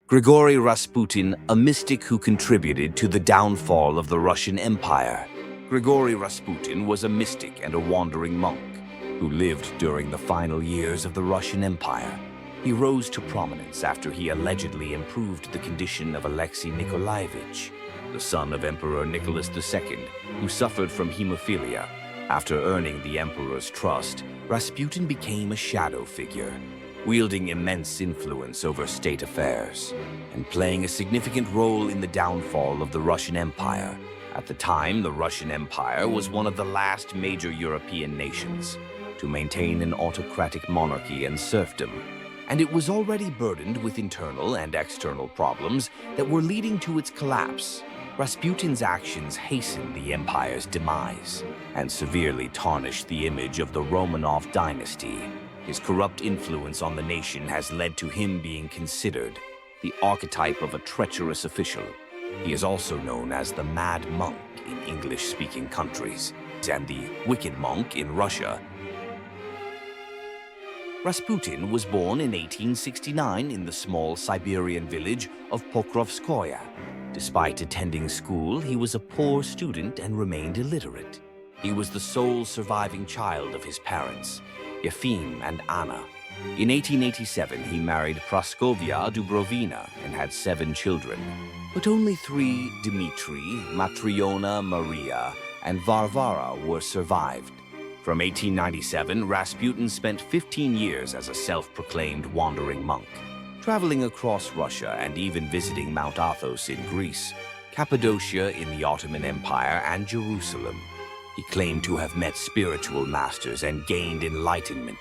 Grigori Rasputin, a mystic who contributed to the downfall of the Russian Empire. Grigori Rasputin was a mystic and a wandering monk who lived during the final years of the Russian Empire. He rose to prominence after he allegedly improved the condition of Alexei Nikolaevich, the son of Emperor Nicholas II, who suffered from hemophilia. After earning the emperor's trust, Rasputin became a shadow figure, wielding immense influence over state affairs and playing a significant role in the downfall of the Russian Empire. At the time, the Russian Empire was one of the last major European nations to maintain an autocratic monarchy and serfdom, and it was already burdened with internal and external problems that were leading to its collapse. Rasputin's actions hastened the empire's demise and severely tarnished the image of the Romanov dynasty. His corrupt influence on the nation has led to him being considered the archetype of a treacherous official. He is also known as the Mad Monk in English-speaking countries and the Wicked Monk in Russia. Rasputin was born in 1869 in the small Siberian village of Pokrovskoye. Despite attending school, he was a poor student and remained illiterate. He was the sole surviving child of his parents, Yefim and Anna. In 1887, he married Praskovia Dubrovina and had 7 children, but only 3, Dmitri, Matriona Maria, and Varvara, were survived. From 1897, Rasputin spent 15 years as a self-proclaimed wandering monk, traveling across Russia and even visiting Mount Athos in Greece, Cappadocia in the Ottoman Empire, and Jerusalem. He claimed to have met spiritual masters and gained enlightenment,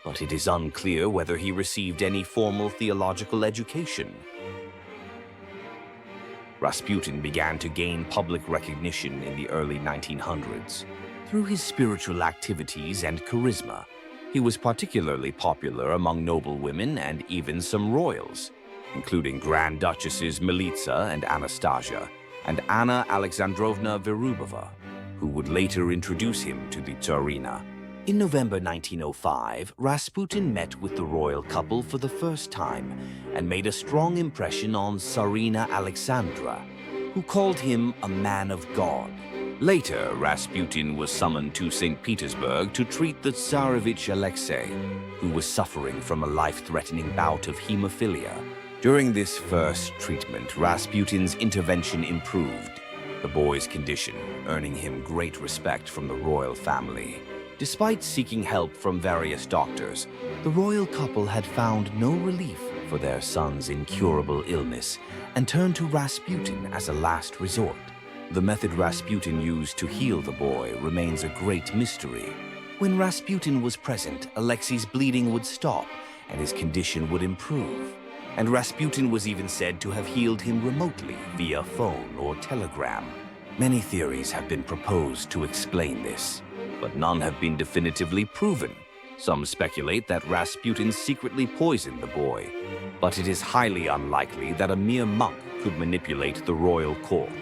but it is unclear whether he received any formal theological education. Rasputin began to gain public recognition in the early 1900s. Through his spiritual activities and charisma, he was particularly popular among noble women and even some royals, including Grand Duchesses Militsa and Anastasia, and Anna Alexandrovna Verubova, who would later introduce him to the Tsarina. In November 1905, Rasputin met with the royal couple for the first time and made a strong impression on Tsarina Alexandra, who called him a man of God. Later, Rasputin was summoned to St. Petersburg to treat the Tsarevich Alexei, who was suffering from a life-threatening bout of hemophilia. During this first treatment, Rasputin's intervention improved the boy's condition, earning him great respect from the royal family. Despite seeking help from various doctors, the royal couple had found no relief for their son's incurable illness and turned to Rasputin as a last resort. The method Rasputin used to heal the boy remains a great mystery. When Rasputin was present, Alexei's bleeding would stop and his condition would improve. And Rasputin was even said to have healed him remotely via phone or telegram. Many theories have been proposed to explain this, but none have been definitively proven. Some speculate that Rasputin secretly poisoned the boy, but it is highly unlikely that a mere monk could manipulate the royal court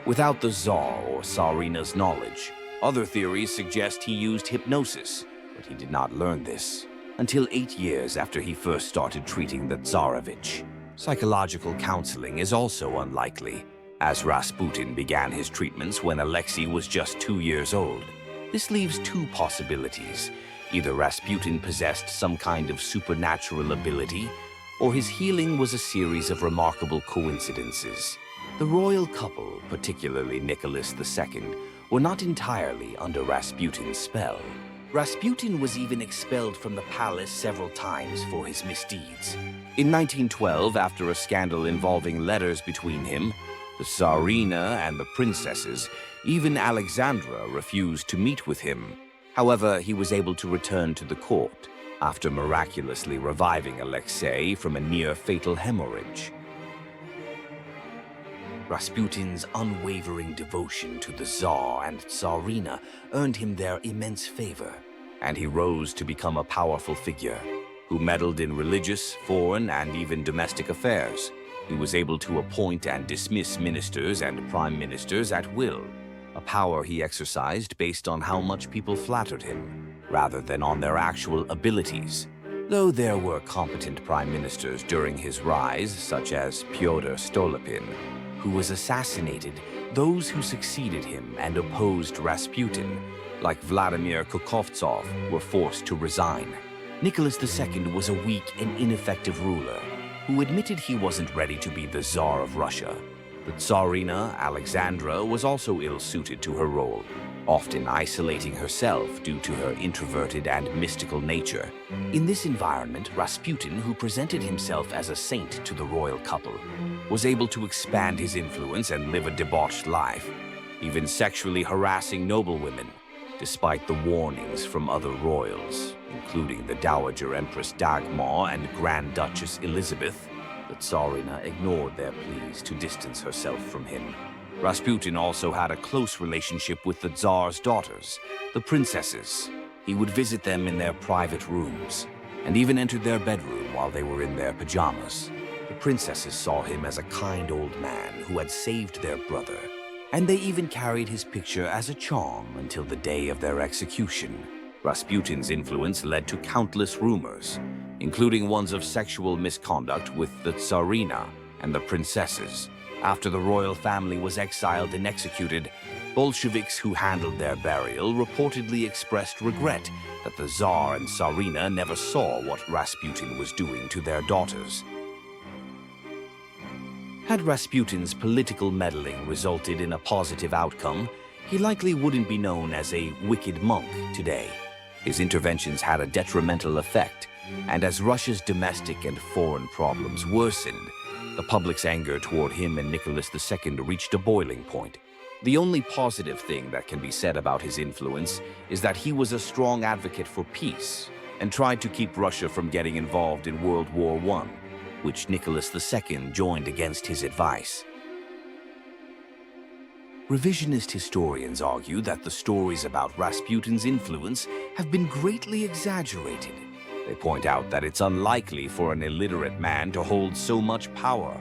without the Tsar or Tsarina's knowledge. Other theories suggest he used hypnosis, but he did not learn this until 8 years after he first started treating the Tsarevich. Psychological counseling is also unlikely, as Rasputin began his treatments when Alexei was just 2 years old. This leaves 2 possibilities. Either Rasputin possessed some kind of supernatural ability, or his healing was a series of remarkable coincidences. The royal couple, particularly Nicholas II, were not entirely under Rasputin's spell. Rasputin was even expelled from the palace several times for his misdeeds. In 1912, after a scandal involving letters between him, the Tsarina and the princesses, even Alexandra, refused to meet with him. However, he was able to return to the court after miraculously reviving Alexei from a near-fatal hemorrhage. Rasputin's unwavering devotion to the Tsar and Tsarina earned him their immense favor, and he rose to become a powerful figure who meddled in religious, foreign, and even domestic affairs. He was able to appoint and dismiss ministers and prime ministers at will, a power he exercised based on how much people flattered him, rather than on their actual abilities. Though there were competent prime ministers during his rise, such as Pyotr Stolypin, who was assassinated, those who succeeded him and opposed Rasputin, like Vladimir Kukovtsov, were forced to resign. Nicholas II was a weak and ineffective ruler who admitted he wasn't ready to be the Tsar of Russia. The Tsarina, Alexandra, was also ill-suited to her role, often isolating herself due to her introverted and mystical nature. In this environment, Rasputin, who presented himself as a saint to the royal couple, was able to expand his influence and live a debauched life, even sexually harassing noblewomen, despite the warnings from other royals, including the Dowager Empress Dagmar and Grand Duchess Elizabeth. The Tsarina ignored their pleas to distance herself from him. Rasputin also had a close relationship with the Tsar's daughters, the princesses. He would visit them in their private rooms, and even entered their bedroom while they were in their pajamas. The princesses saw him as a kind old man who had saved their brother, and they even carried his picture as a charm until the day of their execution. Rasputin's influence led to countless rumors, including ones of sexual misconduct with the Tsarina and the princesses. After the royal family was exiled and executed, Bolsheviks who handled their burial reportedly expressed regret that the Tsar and Tsarina never saw what Rasputin was doing to their daughters. Had Rasputin's political meddling resulted in a positive outcome, he likely wouldn't be known as a wicked monk today. His interventions had a detrimental effect, and as Russia's domestic and foreign problems worsened, the public's anger toward him and Nicholas II reached a boiling point. The only positive thing that can be said about his influence is that he was a strong advocate for peace and tried to keep Russia from getting involved in World War I, which Nicholas II joined against his advice. Revisionist historians argue that the stories about Rasputin's influence have been greatly exaggerated. They point out that it's unlikely for an illiterate man to hold so much power.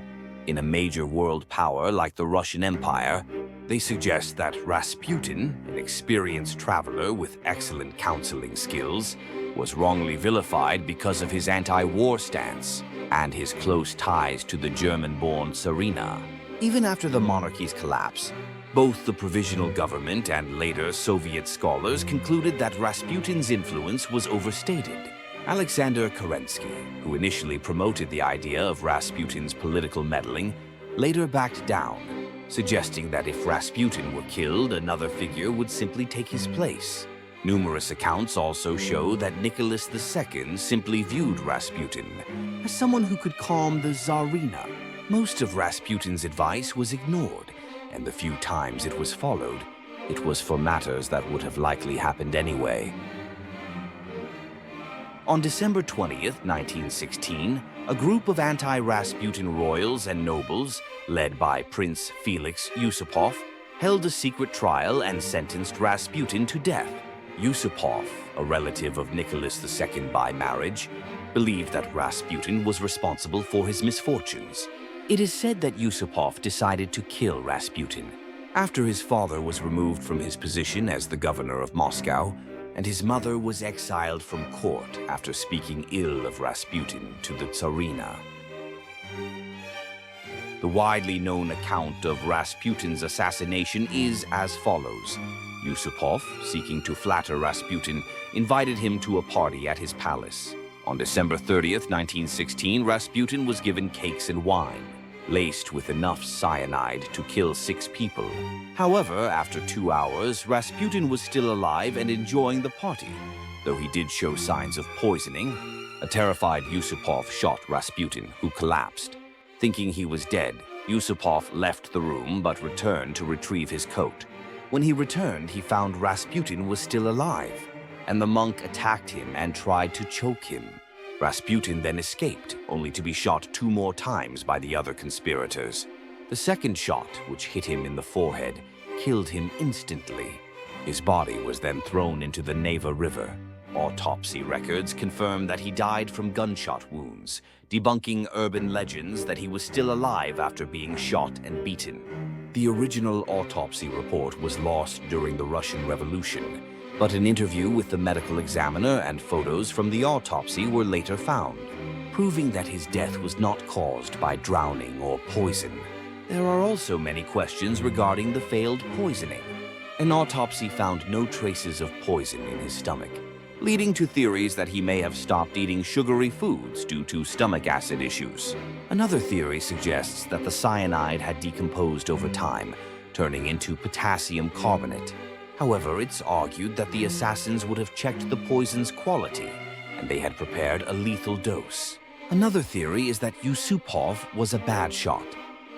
In a major world power like the Russian Empire, they suggest that Rasputin, an experienced traveler with excellent counseling skills, was wrongly vilified because of his anti-war stance and his close ties to the German-born Tsarina. Even after the monarchy's collapse, both the provisional government and later Soviet scholars concluded that Rasputin's influence was overstated. Alexander Kerensky, who initially promoted the idea of Rasputin's political meddling, later backed down, suggesting that if Rasputin were killed, another figure would simply take his place. Numerous accounts also show that Nicholas II simply viewed Rasputin as someone who could calm the Tsarina. Most of Rasputin's advice was ignored, and the few times it was followed, it was for matters that would have likely happened anyway. On December 20th, 1916, a group of anti-Rasputin royals and nobles, led by Prince Felix Yusupov, held a secret trial and sentenced Rasputin to death. Yusupov, a relative of Nicholas II by marriage, believed that Rasputin was responsible for his misfortunes. It is said that Yusupov decided to kill Rasputin after his father was removed from his position as the governor of Moscow, and his mother was exiled from court after speaking ill of Rasputin to the Tsarina. The widely known account of Rasputin's assassination is as follows. Yusupov, seeking to flatter Rasputin, invited him to a party at his palace. On December 30th, 1916, Rasputin was given cakes and wine, laced with enough cyanide to kill 6 people. However, after 2 hours, Rasputin was still alive and enjoying the party, though he did show signs of poisoning. A terrified Yusupov shot Rasputin, who collapsed. Thinking he was dead, Yusupov left the room but returned to retrieve his coat. When he returned, he found Rasputin was still alive, and the monk attacked him and tried to choke him. Rasputin then escaped, only to be shot 2 more times by the other conspirators. The second shot, which hit him in the forehead, killed him instantly. His body was then thrown into the Neva River. Autopsy records confirm that he died from gunshot wounds, debunking urban legends that he was still alive after being shot and beaten. The original autopsy report was lost during the Russian Revolution, But an interview with the medical examiner and photos from the autopsy were later found, proving that his death was not caused by drowning or poison. There are also many questions regarding the failed poisoning. An autopsy found no traces of poison in his stomach, leading to theories that he may have stopped eating sugary foods due to stomach acid issues. Another theory suggests that the cyanide had decomposed over time, turning into potassium carbonate. However, it's argued that the assassins would have checked the poison's quality, and they had prepared a lethal dose. Another theory is that Yusupov was a bad shot.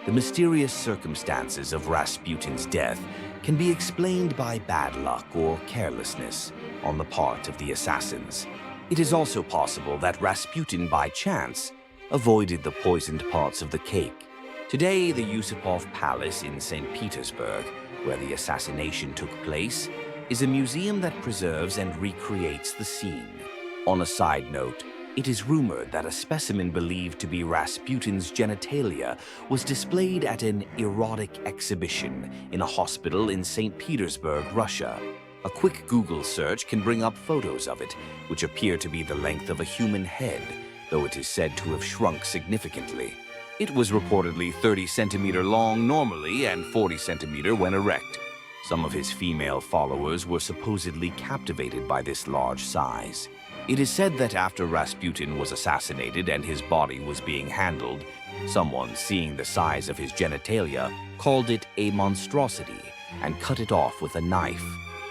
The mysterious circumstances of Rasputin's death can be explained by bad luck or carelessness on the part of the assassins. It is also possible that Rasputin, by chance, avoided the poisoned parts of the cake. Today, the Yusupov Palace in St. Petersburg, where the assassination took place, is a museum that preserves and recreates the scene. On a side note, it is rumored that a specimen believed to be Rasputin's genitalia was displayed at an erotic exhibition in a hospital in St. Petersburg, Russia. A quick Google search can bring up photos of it, which appear to be the length of a human head, though it is said to have shrunk significantly. It was reportedly 30 centimeter long normally and 40 centimeter when erect. Some of his female followers were supposedly captivated by this large size. It is said that after Rasputin was assassinated and his body was being handled, someone, seeing the size of his genitalia, called it a monstrosity and cut it off with a knife.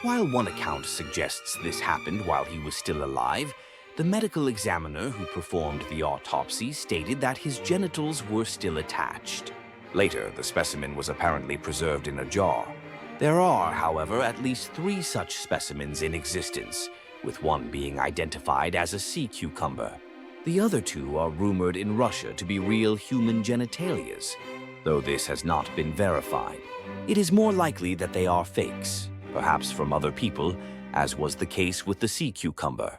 While one account suggests this happened while he was still alive, the medical examiner who performed the autopsy stated that his genitals were still attached. Later, the specimen was apparently preserved in a jar. There are, however, at least 3 such specimens in existence, with one being identified as a sea cucumber. The other 2 are rumored in Russia to be real human genitalias, though this has not been verified. It is more likely that they are fakes, perhaps from other people, as was the case with the sea cucumber.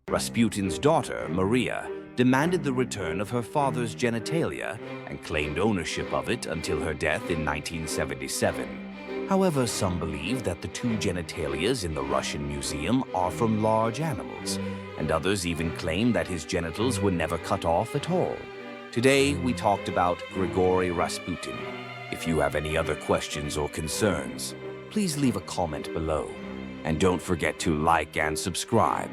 Rasputin's daughter, Maria, demanded the return of her father's genitalia and claimed ownership of it until her death in 1977. However, some believe that the 2 genitalias in the Russian museum are from large animals, and others even claim that his genitals were never cut off at all. Today, we talked about Grigori Rasputin. If you have any other questions or concerns, please leave a comment below. And don't forget to like and subscribe.